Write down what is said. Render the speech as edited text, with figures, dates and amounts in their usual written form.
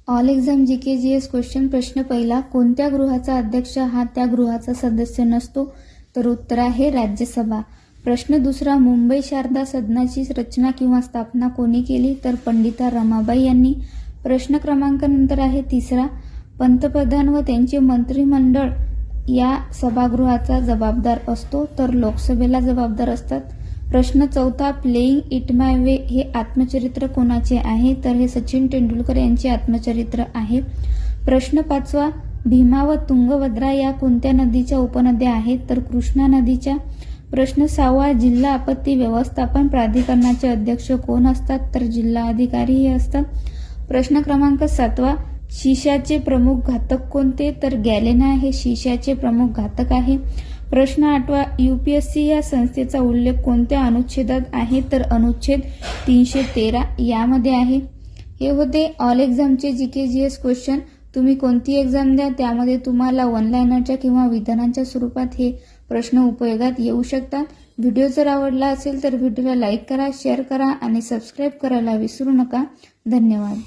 All exam GK GS question. प्रश्न पहिला, कोणत्या गृहाचा अध्यक्ष हा त्या गृहाचा सदस्य नसतो? तर उत्तर आहे राज्यसभा. प्रश्न दुसरा, मुंबई शारदा सदनाची रचना किंवा स्थापना कोणी केली? तर पंडिता रमाबाई यांनी. प्रश्न क्रमांक नंतर आहे तिसरा, पंतप्रधान व त्यांचे मंत्रिमंडळ या सभागृहाचा जबाबदार असतो? तर लोकसभेला जबाबदार असतात. प्रश्न चौथा, प्लेइंग इट माय वे हे आत्मचरित्र कोणाचे आहे? तर हे सचिन तेंडुलकर यांचे आत्मचरित्र आहे. प्रश्न पाचवा, भीमा व तुंगभद्रा या कोणत्या नदीच्या उपनद्या आहेत? तर कृष्णा नदीच्या. प्रश्न सहावा, जिल्हा आपत्ती व्यवस्थापन प्राधिकरणाचे अध्यक्ष कोण असतात? तर जिल्हा अधिकारी हे असतात. प्रश्न क्रमांक सातवा, शिशाचे प्रमुख घातक कोणते? तर गॅलेना हे शिशाचे प्रमुख घातक आहे. प्रश्न आठवा, यूपीएससी या संस्थेचा उल्लेख कोणत्या अनुच्छेदात आहे? तर अनुच्छेद 313 यामध्ये आहे. हे होते ऑल एक्झामचे जीके जीएस क्वेश्चन. तुम्ही कोणती एक्झाम द्या, त्यामध्ये तुम्हाला वन लाइनरच्या किंवा विधानांच्या स्वरूपात हे प्रश्न उपयोगात येऊ शकतात. व्हिडिओ जर आवडला असेल तर व्हिडिओला लाईक करा, शेअर करा आणि सबस्क्राईब करायला विसरू नका. धन्यवाद.